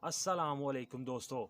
अस्सलामुअलैकुम दोस्तों।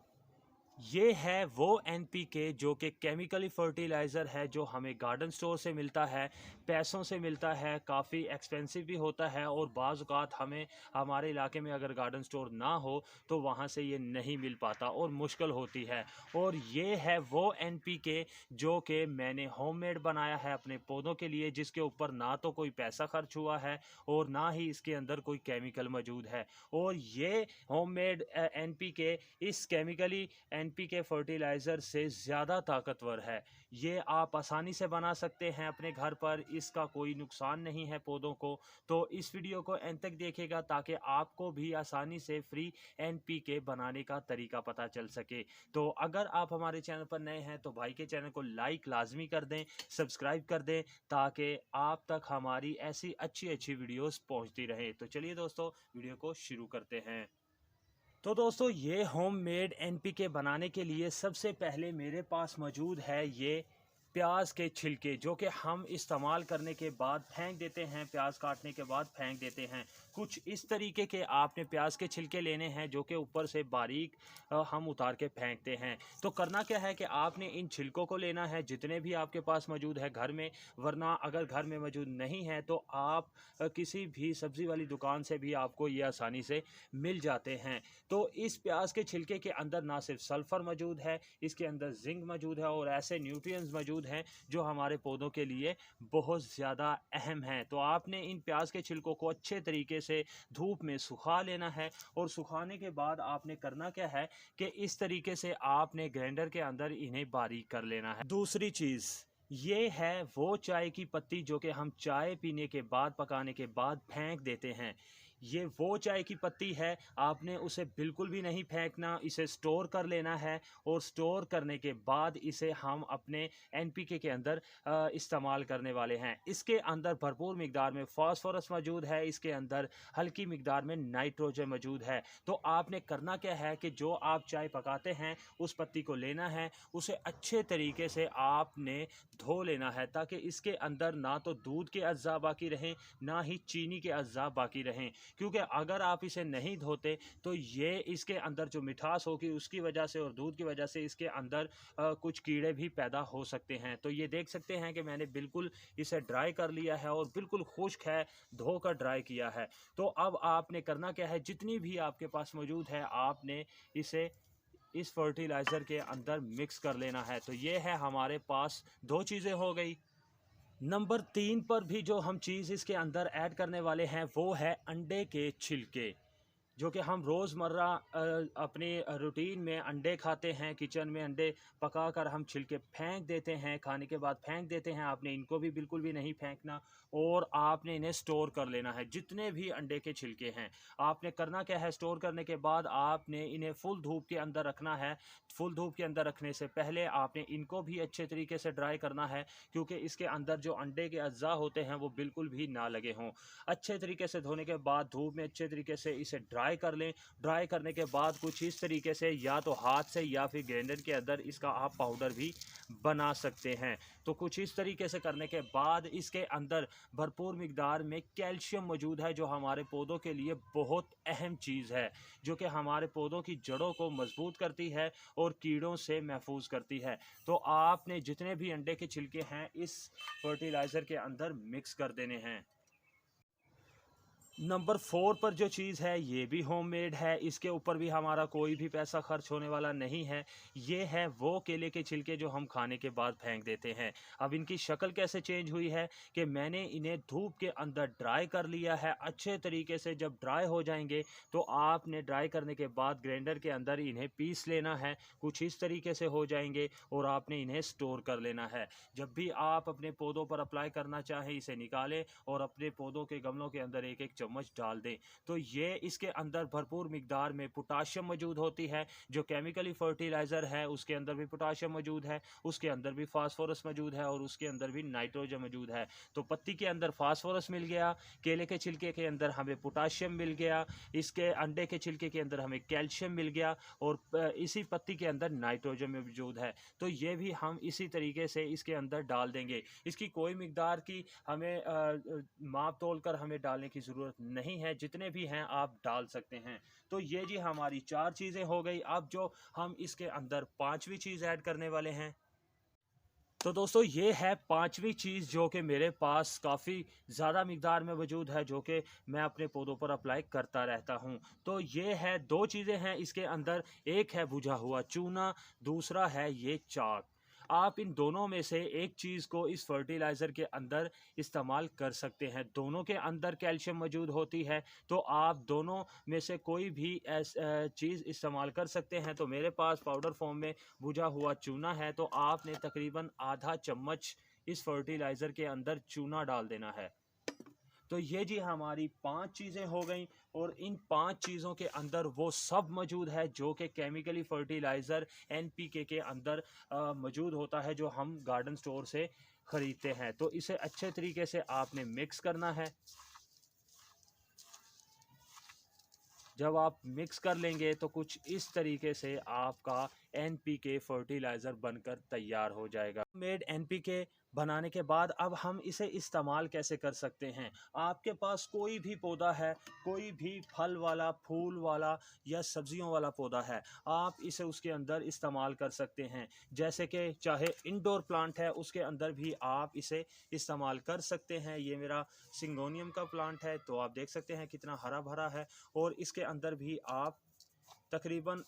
ये है वो एनपीके जो कि केमिकली फर्टिलाइज़र है जो हमें गार्डन स्टोर से मिलता है, पैसों से मिलता है, काफ़ी एक्सपेंसिव भी होता है और बाज़ औक़ात हमें हमारे इलाके में अगर गार्डन स्टोर ना हो तो वहाँ से ये नहीं मिल पाता और मुश्किल होती है। और ये है वो एनपीके जो कि मैंने होममेड बनाया है अपने पौधों के लिए, जिसके ऊपर ना तो कोई पैसा खर्च हुआ है और ना ही इसके अंदर कोई केमिकल मौजूद है। और ये होममेड एनपीके इस केमिकली एनपीके फर्टिलाइज़र से ज़्यादा ताकतवर है। ये आप आसानी से बना सकते हैं अपने घर पर, इसका कोई नुकसान नहीं है पौधों को। तो इस वीडियो को एंड तक देखिएगा ताकि आपको भी आसानी से फ्री एनपीके बनाने का तरीका पता चल सके। तो अगर आप हमारे चैनल पर नए हैं तो भाई के चैनल को लाइक लाज़मी कर दें, सब्सक्राइब कर दें ताकि आप तक हमारी ऐसी अच्छी वीडियोज़ पहुँचती रहें। तो चलिए दोस्तों, वीडियो को शुरू करते हैं। तो दोस्तों, ये होममेड एनपीके बनाने के लिए सबसे पहले मेरे पास मौजूद है ये प्याज के छिलके, जो कि हम इस्तेमाल करने के बाद फेंक देते हैं, प्याज काटने के बाद फेंक देते हैं। कुछ इस तरीके के आपने प्याज के छिलके लेने हैं जो कि ऊपर से बारीक हम उतार के फेंकते हैं। तो करना क्या है कि आपने इन छिलकों को लेना है जितने भी आपके पास मौजूद है घर में, वरना अगर घर में मौजूद नहीं है तो आप किसी भी सब्ज़ी वाली दुकान से भी आपको ये आसानी से मिल जाते हैं। तो इस प्याज के छिलके के अंदर ना सिर्फ सल्फ़र मौजूद है, इसके अंदर जिंक मौजूद है और ऐसे न्यूट्रिएंट्स मौजूद हैं जो हमारे पौधों के लिए बहुत ज़्यादा अहम हैं। तो आपने इन प्याज के छिलकों को अच्छे तरीके से धूप में सुखा लेना है और सुखाने के बाद आपने करना क्या है कि इस तरीके से आपने ग्राइंडर के अंदर इन्हें बारीक कर लेना है। दूसरी चीज़ ये है वो चाय की पत्ती जो कि हम चाय पीने के बाद, पकाने के बाद फेंक देते हैं। ये वो चाय की पत्ती है, आपने उसे बिल्कुल भी नहीं फेंकना, इसे स्टोर कर लेना है और स्टोर करने के बाद इसे हम अपने एनपीके के अंदर इस्तेमाल करने वाले हैं। इसके अंदर भरपूर मिकदार में फास्फोरस मौजूद है, इसके अंदर हल्की मिकदार में नाइट्रोजन मौजूद है। तो आपने करना क्या है कि जो आप चाय पकाते हैं उस पत्ती को लेना है, उसे अच्छे तरीके से आपने धो लेना है ताकि इसके अंदर ना तो दूध के अज्जा बाकी रहें, ना ही चीनी के अज्जा बाकी रहें। क्योंकि अगर आप इसे नहीं धोते तो ये इसके अंदर जो मिठास होगी उसकी वजह से और दूध की वजह से इसके अंदर कुछ कीड़े भी पैदा हो सकते हैं। तो ये देख सकते हैं कि मैंने बिल्कुल इसे ड्राई कर लिया है और बिल्कुल खुश्क है, धोकर ड्राई किया है। तो अब आपने करना क्या है, जितनी भी आपके पास मौजूद है आपने इसे इस फर्टिलाइज़र के अंदर मिक्स कर लेना है। तो ये है हमारे पास दो चीज़ें हो गई। नंबर 3 पर भी जो हम चीज़ इसके अंदर ऐड करने वाले हैं वो है अंडे के छिलके, जो कि हम रोज़मर्रा अपने रूटीन में अंडे खाते हैं, किचन में अंडे पकाकर हम छिलके फेंक देते हैं, खाने के बाद फेंक देते हैं। आपने इनको भी बिल्कुल भी नहीं फेंकना और आपने इन्हें स्टोर कर लेना है। जितने भी अंडे के छिलके हैं आपने करना क्या है, स्टोर करने के बाद आपने इन्हें फुल धूप के अंदर रखना है। फुल धूप के अंदर रखने से पहले आपने इनको भी अच्छे तरीके से ड्राई करना है, क्योंकि इसके अंदर जो अंडे के अज्जा होते हैं वो बिल्कुल भी ना लगे हों। अच्छे तरीके से धोने के बाद धूप में अच्छे तरीके से इसे ड्राई कर लें। ड्राई करने के बाद कुछ इस तरीके से या तो हाथ से या फिर ग्राइंडर के अंदर इसका आप पाउडर भी बना सकते हैं। तो कुछ इस तरीके से करने के बाद इसके अंदर भरपूर मिकदार में कैल्शियम मौजूद है जो हमारे पौधों के लिए बहुत अहम चीज़ है, जो कि हमारे पौधों की जड़ों को मजबूत करती है और कीड़ों से महफूज करती है। तो आपने जितने भी अंडे के छिलके हैं इस फर्टिलाइज़र के अंदर मिक्स कर देने हैं। नंबर 4 पर जो चीज़ है ये भी होममेड है, इसके ऊपर भी हमारा कोई भी पैसा खर्च होने वाला नहीं है। ये है वो केले के छिलके जो हम खाने के बाद फेंक देते हैं। अब इनकी शक्ल कैसे चेंज हुई है कि मैंने इन्हें धूप के अंदर ड्राई कर लिया है अच्छे तरीके से। जब ड्राई हो जाएंगे तो आपने ड्राई करने के बाद ग्राइंडर के अंदर इन्हें पीस लेना है। कुछ इस तरीके से हो जाएंगे और आपने इन्हें स्टोर कर लेना है। जब भी आप अपने पौधों पर अप्लाई करना चाहें इसे निकालें और अपने पौधों के गमलों के अंदर एक एक चम्मच डाल दें। तो ये इसके अंदर भरपूर मिकदार में पोटाशियम मौजूद होती है। जो केमिकली फर्टिलाइज़र है उसके अंदर भी पोटाशियम मौजूद है, उसके अंदर भी फास्फोरस मौजूद है और उसके अंदर भी नाइट्रोजन मौजूद है। तो पत्ती के अंदर फास्फोरस मिल गया, केले के छिलके के अंदर हमें पोटाशियम मिल गया, इसके अंडे के छिलके के अंदर हमें कैल्शियम मिल गया और इसी पत्ती के अंदर नाइट्रोजन मौजूद है। तो ये भी हम इसी तरीके से इसके अंदर डाल देंगे। इसकी कोई मिकदार की हमें माप तोल कर हमें डालने की ज़रूरत ज़रूरत नहीं है, जितने भी हैं आप डाल सकते हैं। तो ये जी हमारी 4 चीज़ें हो गई। अब जो हम इसके अंदर 5वीं चीज़ ऐड करने वाले हैं, तो दोस्तों ये है 5वीं चीज़ जो कि मेरे पास काफ़ी ज़्यादा मिक़दार में मौजूद है, जो कि मैं अपने पौधों पर अप्लाई करता रहता हूँ। तो ये है 2 चीज़ें हैं इसके अंदर, एक है भुजा हुआ चूना, दूसरा है ये चाक। आप इन दोनों में से एक चीज़ को इस फर्टिलाइज़र के अंदर इस्तेमाल कर सकते हैं। दोनों के अंदर कैल्शियम मौजूद होती है, तो आप दोनों में से कोई भी चीज़ इस्तेमाल कर सकते हैं। तो मेरे पास पाउडर फॉर्म में भुजा हुआ चूना है, तो आपने तकरीबन आधा चम्मच इस फर्टिलाइज़र के अंदर चूना डाल देना है। तो ये जी हमारी 5 चीज़ें हो गई, और इन 5 चीज़ों के अंदर वो सब मौजूद है जो कि केमिकली फर्टिलाइज़र एनपीके के अंदर मौजूद होता है, जो हम गार्डन स्टोर से ख़रीदते हैं। तो इसे अच्छे तरीके से आपने मिक्स करना है। जब आप मिक्स कर लेंगे तो कुछ इस तरीके से आपका एनपीके फर्टिलाइज़र बनकर तैयार हो जाएगा। मेड एनपीके बनाने के बाद अब हम इसे इस्तेमाल कैसे कर सकते हैं। आपके पास कोई भी पौधा है, कोई भी फल वाला, फूल वाला या सब्जियों वाला पौधा है, आप इसे उसके अंदर इस्तेमाल कर सकते हैं। जैसे कि चाहे इंडोर प्लांट है, उसके अंदर भी आप इसे इस्तेमाल कर सकते हैं। ये मेरा सिंगोनियम का प्लांट है, तो आप देख सकते हैं कितना हरा भरा है, और इसके अंदर भी आप तकरीबन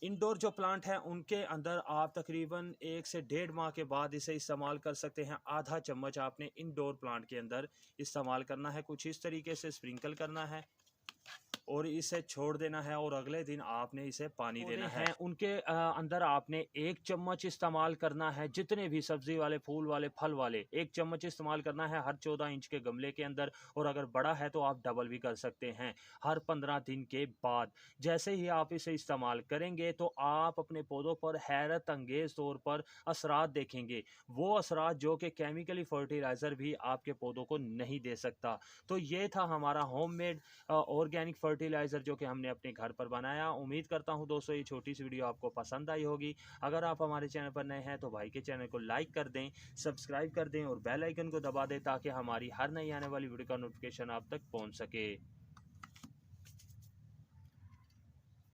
इंडोर जो प्लांट हैं उनके अंदर आप तकरीबन 1 से 1.5 माह के बाद इसे इस्तेमाल कर सकते हैं। आधा चम्मच आपने इंडोर प्लांट के अंदर इस्तेमाल करना है, कुछ इस तरीके से स्प्रिंकल करना है और इसे छोड़ देना है, और अगले दिन आपने इसे पानी देना है। उनके अंदर आपने 1 चम्मच इस्तेमाल करना है। जितने भी सब्जी वाले, फूल वाले, फल वाले 1 चम्मच इस्तेमाल करना है हर 14 इंच के गमले के अंदर, और अगर बड़ा है तो आप डबल भी कर सकते हैं हर 15 दिन के बाद। जैसे ही आप इसे इस्तेमाल करेंगे तो आप अपने पौधों पर हैरत अंगेज़ तौर पर असरात देखेंगे, वो असरात जो कि केमिकली फर्टिलाइज़र भी आपके पौधों को नहीं दे सकता। तो ये था हमारा होममेड ऑर्गेनिक फर्टिलाइज़र जो कि हमने अपने घर पर बनाया। उम्मीद करता हूँ दोस्तों ये छोटी सी वीडियो आपको पसंद आई होगी। अगर आप हमारे चैनल पर नए हैं तो भाई के चैनल को लाइक कर दें, सब्सक्राइब कर दें और बेल आइकन को दबा दें, ताकि हमारी हर नई आने वाली वीडियो का नोटिफिकेशन आप तक पहुँच सके।